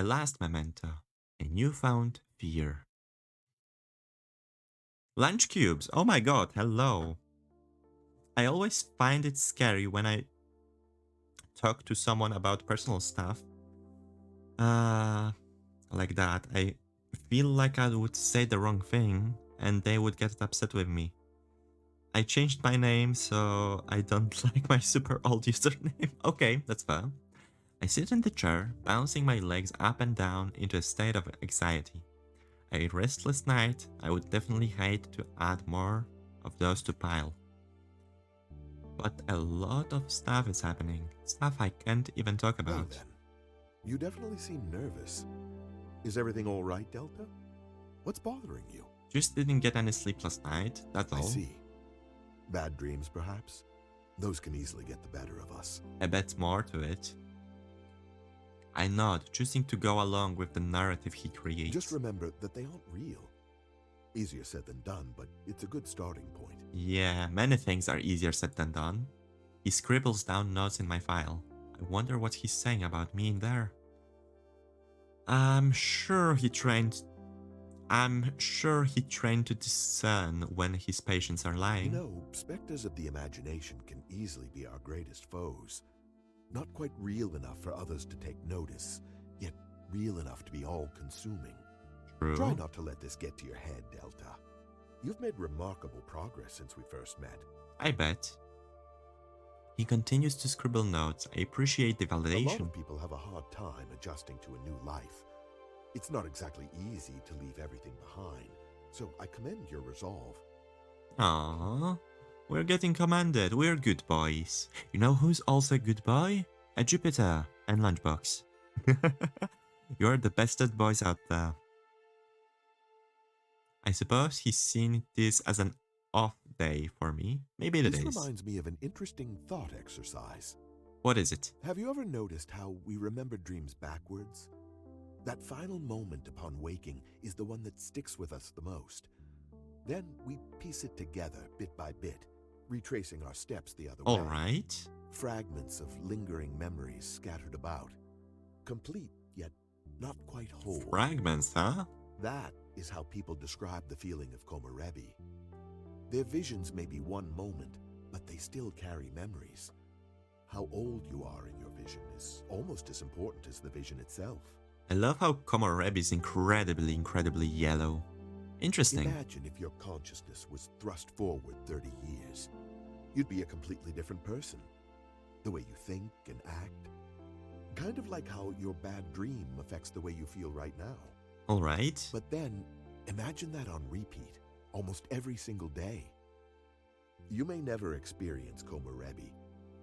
a last memento, a newfound fear. Lunch cubes, oh my god, hello. I always find it scary when I talk to someone about personal stuff. Uh, like that. I feel like I would say the wrong thing and they would get upset with me. I changed my name, so I don't like my super old username. Okay, that's fair. I sit in the chair, bouncing my legs up and down into a state of anxiety. A restless night, I would definitely hate to add more of those to pile. But a lot of stuff is happening, stuff I can't even talk Well about. then, you definitely seem nervous. Is everything all right, Delta? What's bothering you? Just didn't get any sleep last night, that's I all. see. Bad dreams, perhaps? Those can easily get the better of us. A bit more to it. I nod, choosing to go along with the narrative he creates. Just remember that they aren't real. Easier said than done, but it's a good starting point. Yeah, many things are easier said than done. He scribbles down notes in my file. I wonder what he's saying about me in there. I'm sure he trained to discern when his patients are You lying. know, specters of the imagination can easily be our greatest foes. Not quite real enough for others to take notice, yet real enough to be all-consuming. True. Try not to let this get to your head, Delta. You've made remarkable progress since we first met. I bet. He continues to scribble notes. I appreciate the A lot validation. of people have a hard time adjusting to a new life. It's not exactly easy to leave everything behind, so I commend your resolve. Aww. We're getting commended. We're good boys. You know who's also a good boy? A Jupiter and Lunchbox. You're the bestest boys out there. I suppose he's seen this as an off day for me. Maybe it This is. reminds me of an interesting thought exercise. What is it? Have you ever noticed how we remember dreams backwards? That final moment upon waking is the one that sticks with us the most. Then we piece it together bit by bit, retracing our steps the other way. Alright. Fragments of lingering memories scattered about. Complete, yet not quite whole. Fragments, huh? That is how people describe the feeling of Komorebi. Their visions may be one moment, but they still carry memories. How old you are in your vision is almost as important as the vision itself. I love how Komorebi is incredibly yellow. Interesting. Imagine if your consciousness was thrust forward 30 years. You'd be a completely different person. The way you think and act. Kind of like how your bad dream affects the way you feel right now. Alright. But then, imagine that on repeat, almost every single day. You may never experience Komorebi,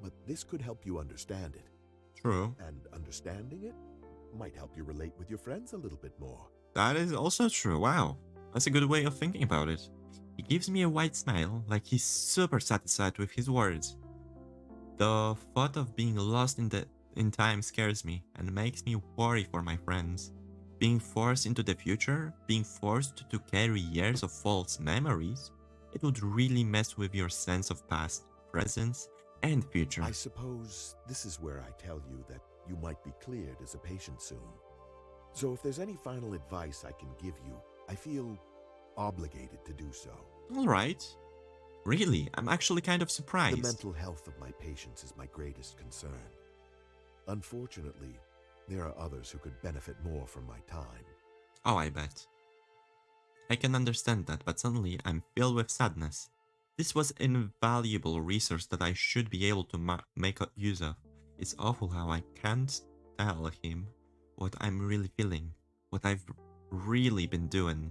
but this could help you understand it. True. And understanding it might help you relate with your friends a little bit more. That is also true. Wow. That's a good way of thinking about it. He gives me a wide smile, like he's super satisfied with his words. The thought of being lost in time scares me and makes me worry for my friends. Being forced into the future, being forced to carry years of false memories, it would really mess with your sense of past, present, and future. I suppose this is where I tell you that you might be cleared as a patient soon. So if there's any final advice I can give you, I feel obligated to do so. Alright. Really, I'm actually kind of surprised. The mental health of my patients is my greatest concern. Unfortunately, there are others who could benefit more from my time. Oh, I bet. I can understand that, but suddenly I'm filled with sadness. This was an invaluable resource that I should be able to make use of. It's awful how I can't tell him what I'm really feeling, what I've really been doing.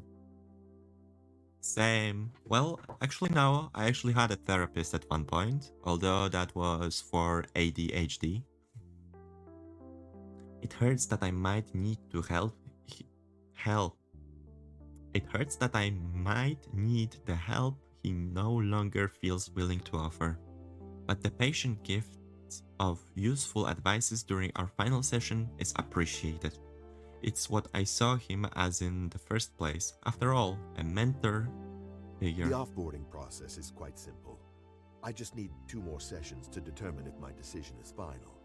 Same. Well, actually no, I actually had a therapist at one point, although that was for ADHD. It hurts that I might need to help. It hurts that I might need the help he no longer feels willing to offer. But the patient gift of useful advices during our final session is appreciated. It's what I saw him as in the first place. After all, a mentor figure. The offboarding process is quite simple. I just need 2 more sessions to determine if my decision is final.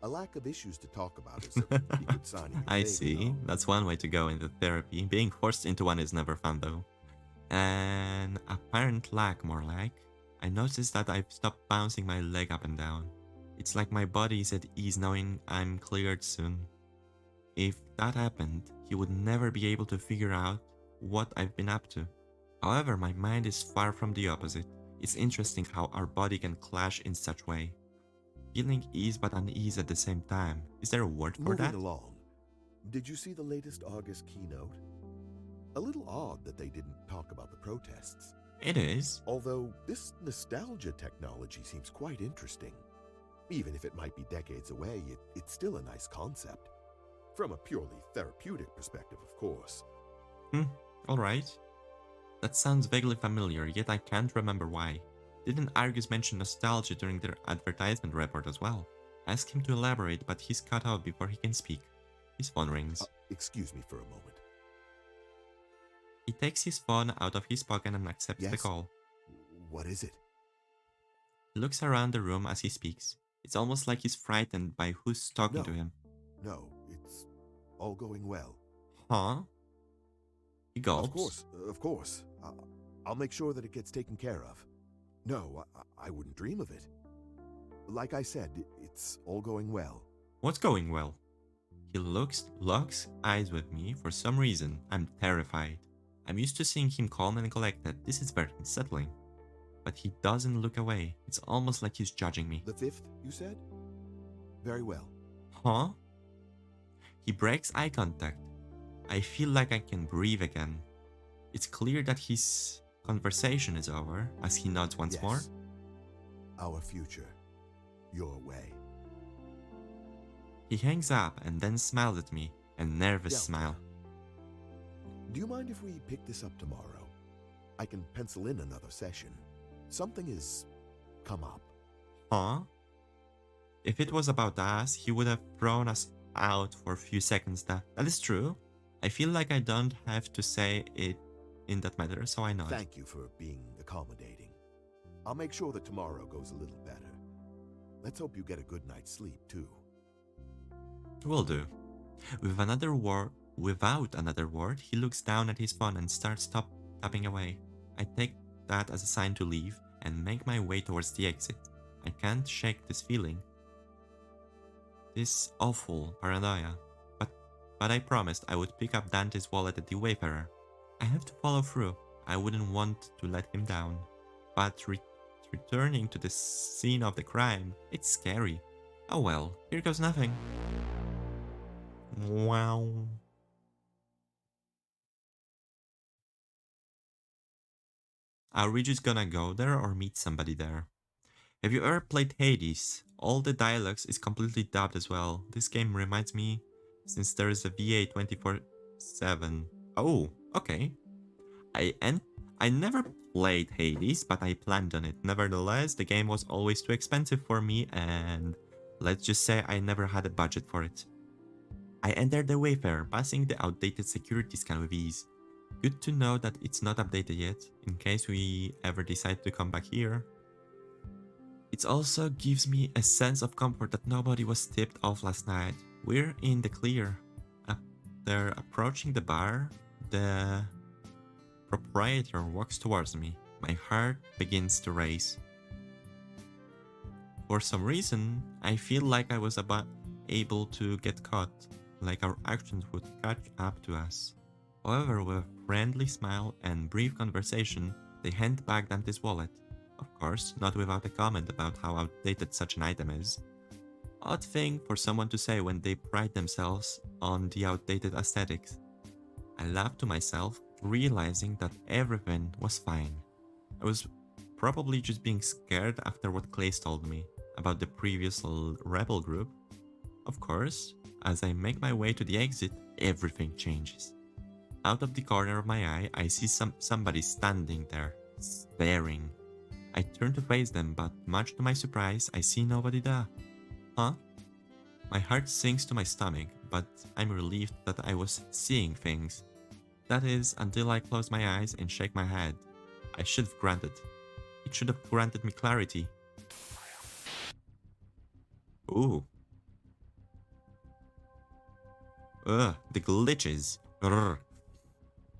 A lack of issues to talk about is a pretty good sign in your I favor, see. no? That's one way to go into therapy. Being forced into one is never fun though. An apparent lack, more like. I noticed that I've stopped bouncing my leg up and down. It's like my body is at ease knowing I'm cleared soon. If that happened, he would never be able to figure out what I've been up to. However, my mind is far from the opposite. It's interesting how our body can clash in such way. Feeling ease but unease at the same time. Is there a word for Moving that? along, did you see the latest August keynote? A little odd that they didn't talk about the protests. It is. Although this nostalgia technology seems quite interesting. Even if it might be decades away, it's still a nice concept. From a purely therapeutic perspective, of course. Alright. That sounds vaguely familiar, yet I can't remember why. Didn't Argus mention nostalgia during their advertisement report as well? Ask him to elaborate, but he's cut off before he can speak. His phone rings. Excuse me for a moment. He takes his phone out of his pocket and accepts the Yes? call. What is it? He looks around the room as he speaks. It's almost like he's frightened by who's talking to him. No, it's all going well. Huh? He gulps. Of course. I'll make sure that it gets taken care of. No, I wouldn't dream of it. Like I said, it's all going well. What's going well? He locks eyes with me for some reason. I'm terrified. I'm used to seeing him calm and collected. This is very unsettling. But he doesn't look away. It's almost like he's judging me. The 5th, you said? Very well. Huh? He breaks eye contact. I feel like I can breathe again. It's clear that his conversation is over as he nods once more. Our future. Your way. He hangs up and then smiles at me, a nervous Delta. smile. Do you mind if we pick this up tomorrow? I can pencil in another session. Something has come up. Huh? If it was about us, he would have thrown us out for a few seconds. That is true. I feel like I don't have to say it in that matter, so I nod. Thank you for being accommodating. I'll make sure that tomorrow goes a little better. Let's hope you get a good night's sleep, too. Will do. Without another word, he looks down at his phone and starts tapping away. I take that as a sign to leave and make my way towards the exit. I can't shake this feeling. This awful paranoia. But I promised I would pick up Dante's wallet at the Wayfarer. I have to follow through. I wouldn't want to let him down. But returning to the scene of the crime, it's scary. Oh well, here goes nothing. Wow. Are we just gonna go there or meet somebody there? Have you ever played Hades? All the dialogues is completely dubbed as well. This game reminds me since there is a VA 24/7. Oh, okay. I never played Hades, but I planned on it. Nevertheless, the game was always too expensive for me and let's just say I never had a budget for it. I entered the Wayfarer, passing the outdated security scan with ease. Good to know that it's not updated yet, in case we ever decide to come back here. It also gives me a sense of comfort that nobody was tipped off last night. We're in the clear. After approaching the bar, the proprietor walks towards me. My heart begins to race. For some reason, I feel like I was able to get caught, like our actions would catch up to us. However, with a friendly smile and brief conversation, they hand back Dante's wallet. Of course, not without a comment about how outdated such an item is. Odd thing for someone to say when they pride themselves on the outdated aesthetics. I laughed to myself, realizing that everything was fine. I was probably just being scared after what Klace told me about the previous rebel group. Of course, as I make my way to the exit, everything changes. Out of the corner of my eye, I see somebody standing there, staring. I turn to face them, but much to my surprise, I see nobody there. Huh? My heart sinks to my stomach, but I'm relieved that I was seeing things. That is, until I close my eyes and shake my head. I should have granted. It should have granted me clarity. Ooh. Ugh, the glitches. Grr.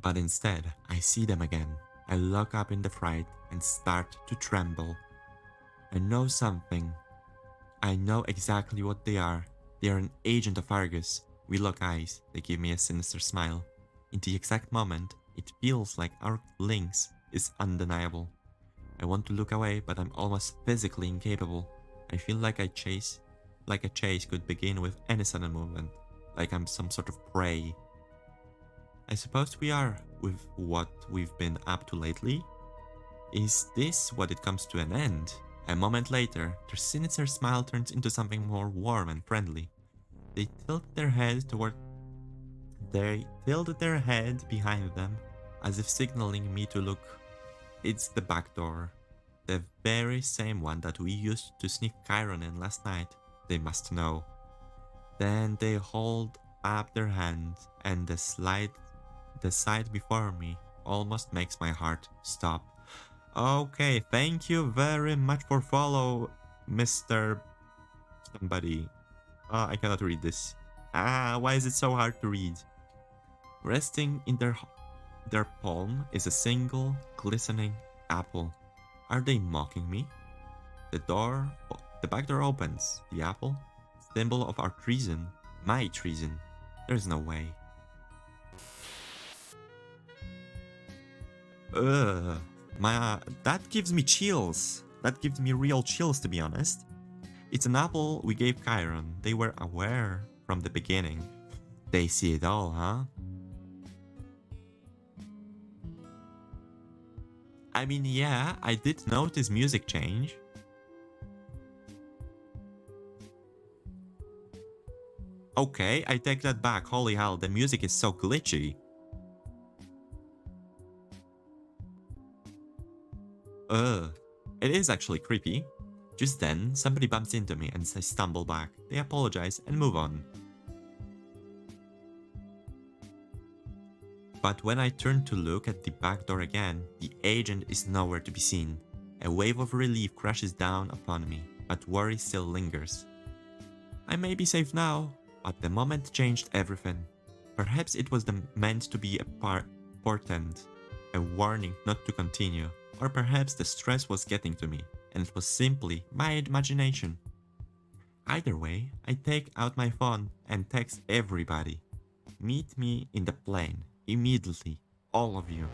But instead, I see them again. I look up in the fright and start to tremble. I know something. I know exactly what they are. They are an agent of Argus. We lock eyes. They give me a sinister smile. In the exact moment, it feels like our links is undeniable. I want to look away, but I'm almost physically incapable. I feel like a chase could begin with any sudden movement, like I'm some sort of prey. I suppose we are with what we've been up to lately. Is this what it comes to an end? A moment later, their sinister smile turns into something more warm and friendly. They tilt their head toward They tilted their head behind them, as if signaling me to look. It's the back door. The very same one that we used to sneak Chiron in last night. They must know. Then they hold up their hands, and the sight before me almost makes my heart stop. Okay, thank you very much for follow, Mr. Somebody. I cannot read this. Why is it so hard to read? Resting in their palm is a single glistening apple. Are they mocking me? The back door opens. The apple, symbol of our treason, my treason. There's no way. Ugh, that gives me chills. That gives me real chills, to be honest. It's an apple we gave Chiron. They were aware from the beginning. They see it all, huh? I mean, yeah, I did notice music change. Okay, I take that back. Holy hell, the music is so glitchy. Ugh. It is actually creepy. Just then, somebody bumps into me and I stumble back. They apologize and move on. But when I turn to look at the back door again, the agent is nowhere to be seen. A wave of relief crashes down upon me, but worry still lingers. I may be safe now, but the moment changed everything. Perhaps it was meant to be a portent, a warning not to continue, or perhaps the stress was getting to me, and it was simply my imagination. Either way, I take out my phone and text everybody. Meet me in the plane, immediately, all of you.